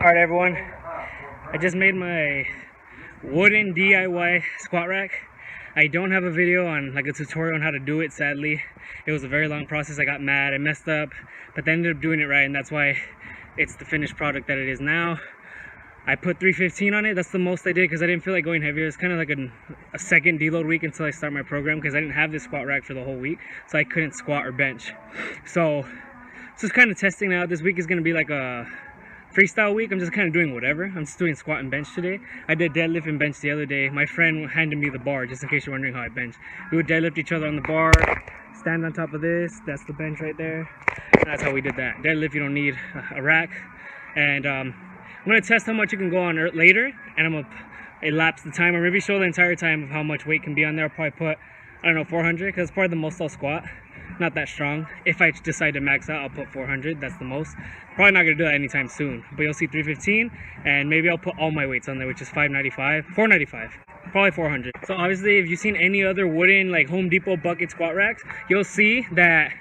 Alright everyone, I just made my wooden DIY squat rack. I don't have a video on like a tutorial on how to do it, sadly. It was a very long process. I got mad, I messed up, but then ended up doing it right, and that's why it's the finished product that it is now. I put 315 on it. That's the most I did because I didn't feel like going heavier. It's kind of like a second deload week until I start my program because I didn't have this squat rack for the whole week, so I couldn't squat or bench. So just kind of testing out. This week is going to be like a freestyle week. I'm just kind of doing whatever. I'm just doing squat and bench today. I did deadlift and bench the other day. My friend handed me the bar, just in case you're wondering how I bench. We would deadlift each other on the bar, stand on top of this. That's the bench right there. And that's how we did that. Deadlift, you don't need a rack. And I'm going to test how much you can go on later, and I'm going to elapse the time, or maybe show the entire time of how much weight can be on there. I'll probably put, I don't know, 400, because it's probably the most I'll squat. Not that strong. If I decide to max out, I'll put 400. That's the most. Probably not going to do that anytime soon, but you'll see 315, and maybe I'll put all my weights on there, which is 495, probably 400. So obviously, if you've seen any other wooden like Home Depot bucket squat racks, you'll see that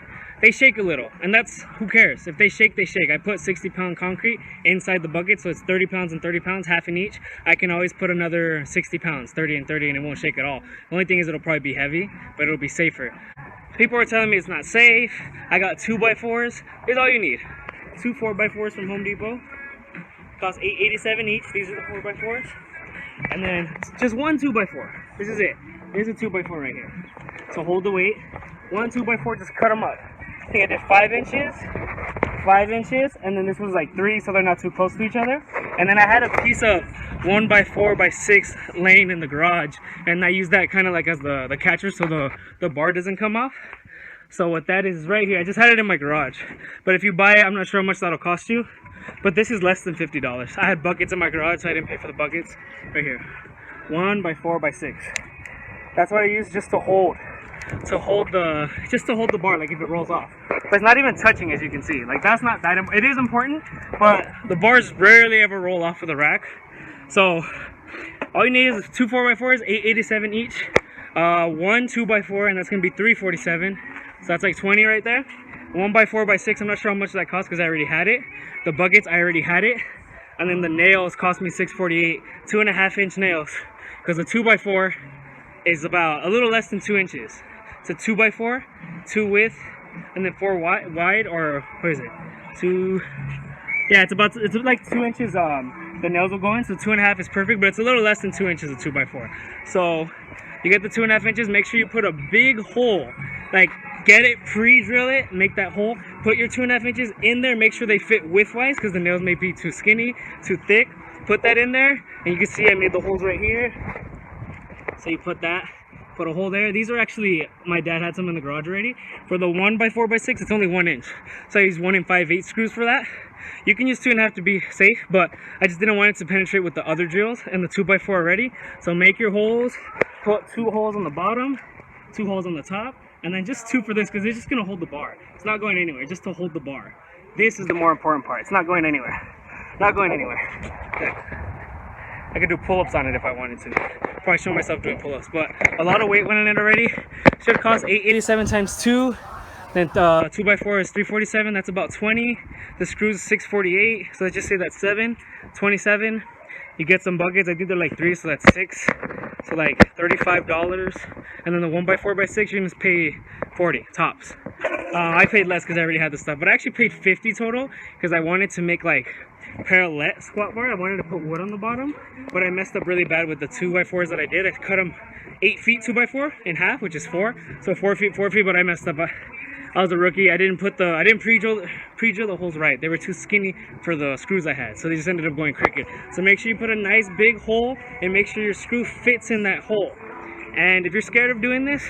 they shake a little, and that's, who cares? If they shake, they shake. I put 60-pound concrete inside the bucket, so it's 30 pounds and 30 pounds, half in each. I can always put another 60 pounds, 30 and 30, and it won't shake at all. The only thing is it'll probably be heavy, but it'll be safer. People are telling me it's not safe. I got 2x4s. Here's all you need. 2 4x4s from Home Depot. Cost $8.87 each. These are the 4x4s. And then just one 2x4. This is it. Here's a 2x4 right here. So hold the weight. One 2x4, just cut them up. I think I did 5 inches, and then this was like 3, so they're not too close to each other. And then I had a piece of 1x4x6 laying in the garage, and I used that kind of like as the catcher, so the bar doesn't come off. So what that is right here, I just had it in my garage. But if you buy it, I'm not sure how much that'll cost you, but this is less than $50. I had buckets in my garage, so I didn't pay for the buckets. Right here, 1x4x6. That's what I use just to hold the bar, like if it rolls off. But it's not even touching, as you can see. Like, that's not that it is important, but the bars rarely ever roll off of the rack. So all you need is 2 4x4s, $8.87 each. 1 2x4, and that's gonna be $3.47. So that's like 20 right there. 1x4x6, I'm not sure how much that cost because I already had it. The buckets, I already had it. And then the nails cost me $6.48. 2.5-inch nails, because the 2x4 is about a little less than 2 inches. It's a 2x4, 2 width, and then 4 wide, or what is it? 2. Yeah, it's like 2 inches. The nails will go in, so 2.5 is perfect, but it's a little less than 2 inches of 2x4. So you get the 2.5 inches. Make sure you put a big hole. Like, get it, pre-drill it, make that hole. Put your 2.5 inches in there. Make sure they fit width-wise, because the nails may be too skinny, too thick. Put that in there, and you can see I made the holes right here. So you put a hole there. These are actually, my dad had some in the garage already. For the 1x4x6, it's only 1 inch. So I used 1 5/8 screws for that. You can use 2.5 to be safe, but I just didn't want it to penetrate with the other drills and the 2x4 already. So make your holes, put 2 holes on the bottom, 2 holes on the top, and then just 2 for this, because it's just gonna hold the bar. It's not going anywhere, just to hold the bar. This is the more important part. It's not going anywhere. Not going anywhere. Okay. I could do pull-ups on it if I wanted to. Probably show myself doing pull-ups, but a lot of weight went on it already. Should cost $8.87 times 2. Then 2x4 is $3.47. That's about 20. The screws $6.48. So let's just say that's 7. 27. You get some buckets. I think they're like 3, so that's 6. So like $35. And then the 1x4x6, you're gonna pay 40 tops. I paid less because I already had the stuff, but I actually paid 50 total because I wanted to make like parallel squat bar. I wanted to put wood on the bottom, but I messed up really bad with the 2x4s that I did. I cut them 8 feet 2x4 in half, which is 4. So 4 feet, but I messed up. I was a rookie. I didn't pre-drill the holes right. They were too skinny for the screws I had, so they just ended up going crooked. So make sure you put a nice big hole and make sure your screw fits in that hole. And if you're scared of doing this,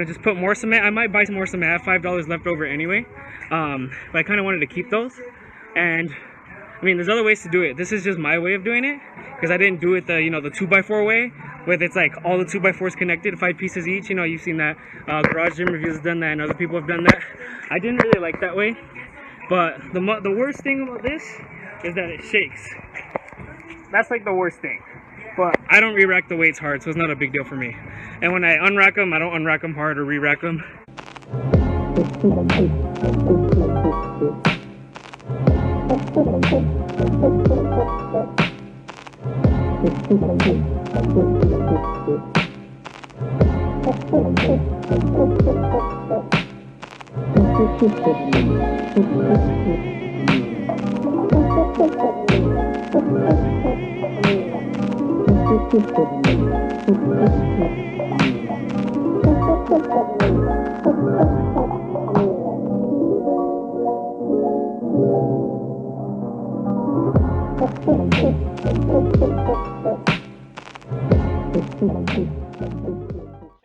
just put more cement. I might buy some more cement. I have $5 left over anyway, but I kind of wanted to keep those. And I mean, there's other ways to do it. This is just my way of doing it, because I didn't do it the 2x4 way, where it's like all the 2x4s connected, 5 pieces each. You've seen that. Garage Gym Reviews has done that, and other people have done that. I didn't really like that way, but the worst thing about this is that it shakes. That's like the worst thing. But I don't re-rack the weights hard, so it's not a big deal for me. And when I unrack them, I don't unrack them hard or re-rack them.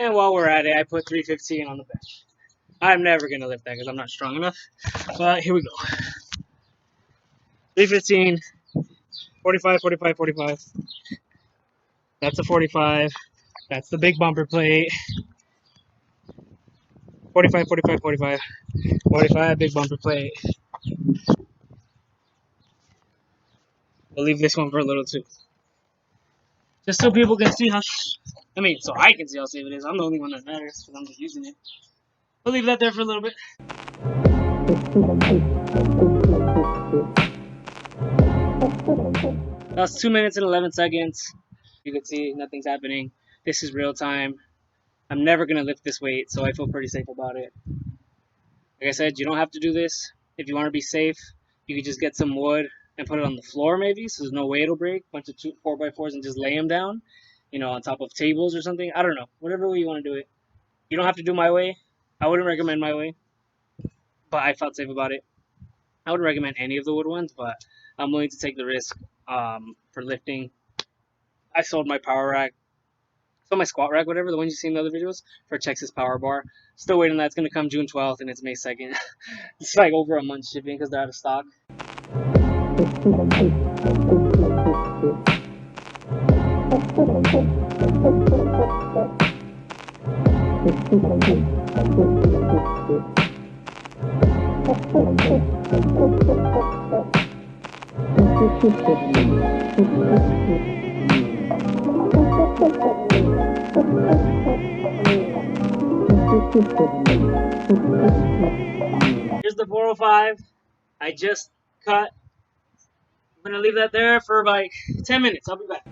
And while we're at it, I put 315 on the bench. I'm never going to lift that because I'm not strong enough. But here we go. 315, 45, 45, 45. That's a 45. That's the big bumper plate. 45, 45, 45. 45, big bumper plate. We'll leave this one for a little too. Just so people can see how, so I can see how safe it is. I'm the only one that matters because I'm just using it. We'll leave that there for a little bit. That's 2 minutes and 11 seconds. You can see nothing's happening. This is real time. I'm never going to lift this weight, so I feel pretty safe about it. Like I said, you don't have to do this. If you want to be safe, you can just get some wood and put it on the floor maybe, so there's no way it'll break. Bunch of 4x4s and just lay them down, on top of tables or something. I don't know. Whatever way you want to do it. You don't have to do my way. I wouldn't recommend my way, but I felt safe about it. I wouldn't recommend any of the wood ones, but I'm willing to take the risk for lifting. I sold my power rack. So my squat rack, whatever, the ones you see in the other videos, for Texas Power Bar. Still waiting on that. It's going to come June 12th, and it's May 2nd. It's like over a month shipping because they're out of stock. Here's the 405. I just cut. I'm gonna leave that there for like 10 minutes. I'll be back.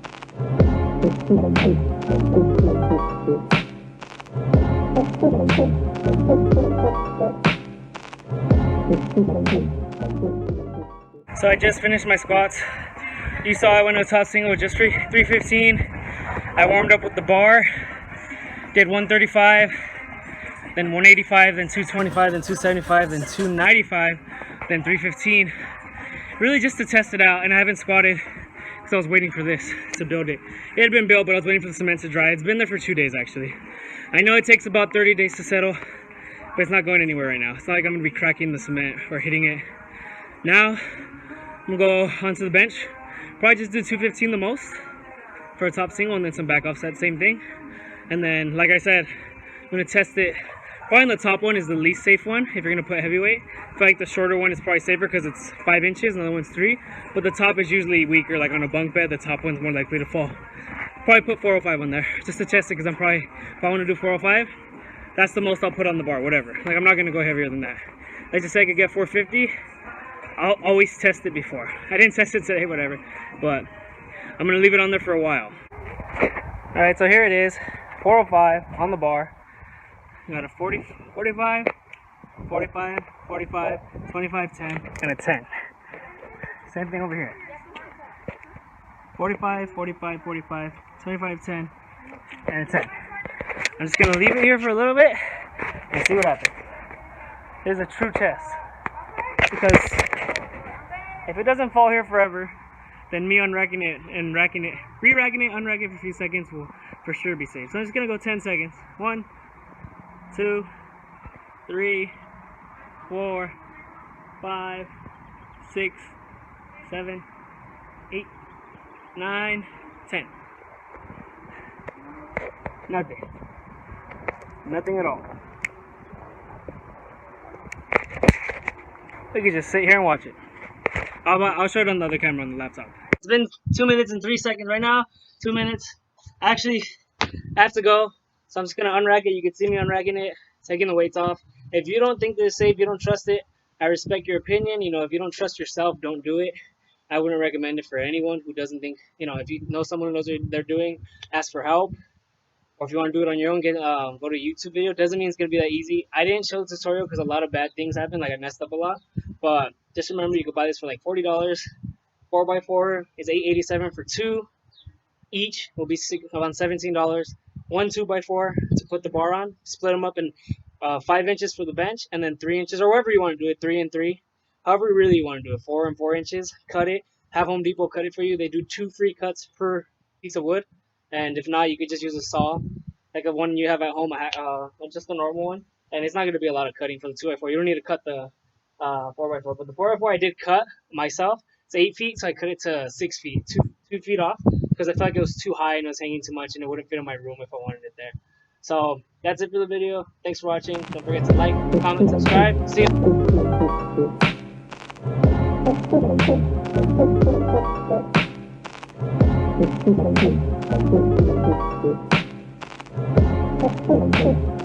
So I just finished my squats. You saw I went to a top single with just 315. I warmed up with the bar. Did 135, then 185, then 225, then 275, then 295, then 315. Really just to test it out, and I haven't squatted because I was waiting for this to build it. It had been built, but I was waiting for the cement to dry. It's been there for 2 days actually. I know it takes about 30 days to settle, but it's not going anywhere right now. It's not like I'm going to be cracking the cement or hitting it. Now, I'm going to go onto the bench. Probably just do 215 the most for a top single, and then some back offset, same thing. And then, like I said, I'm going to test it. Probably the top one is the least safe one if you're going to put heavyweight. I feel like the shorter one is probably safer because it's 5 inches and the other one's 3. But the top is usually weaker, like on a bunk bed, the top one's more likely to fall. Probably put 405 on there just to test it, because if I want to do 405, that's the most I'll put on the bar, whatever. Like, I'm not going to go heavier than that. Like I said, I could get 450. I'll always test it before. I didn't test it today, whatever. But I'm going to leave it on there for a while. Alright, so here it is. 405 on the bar. We got a 40, 45, 45, 45, 25, 10, and a 10. Same thing over here. 45, 45, 45, 25, 10, and a 10. I'm just going to leave it here for a little bit and see what happens. Here's a true test. Because if it doesn't fall here forever, then me unracking it and racking it, re-racking it, unracking it for a few seconds will for sure be safe. So I'm just going to go 10 seconds. 1, 2, 3, 4, 5, 6, 7, 8, 9, 10. Nothing. Nothing at all. We can just sit here and watch it. I'll show it on the other camera on the laptop. It's been 2 minutes and 3 seconds right now. 2 minutes. Actually, I have to go. So I'm just going to unrack it. You can see me unracking it, taking the weights off. If you don't think this is safe, you don't trust it, I respect your opinion. If you don't trust yourself, don't do it. I wouldn't recommend it for anyone who doesn't think, if you know someone who knows what they're doing, ask for help. Or if you want to do it on your own, go to a YouTube video. Doesn't mean it's gonna be that easy. I didn't show the tutorial because a lot of bad things happened. Like I messed up a lot. But just remember, you could buy this for like $40. 4x4 is $8.87 for two. Each will be around $17. One 2x4 to put the bar on. Split them up in 5 inches for the bench, and then 3 inches, or wherever you want to do it, 3 and 3. However, really you want to do it, 4 and 4 inches. Cut it. Have Home Depot cut it for you. They do 2 free cuts per piece of wood, and if not, you could just use a saw, like the one you have at home, just a normal one. And it's not going to be a lot of cutting for the 2x4. You don't need to cut the 4x4, but the 4x4 I did cut myself. It's 8 feet, so I cut it to 6 feet, 2 feet off, because I felt like it was too high and it was hanging too much, and it wouldn't fit in my room if I wanted it there. So that's it for the video. Thanks for watching. Don't forget to like, comment, subscribe. See you.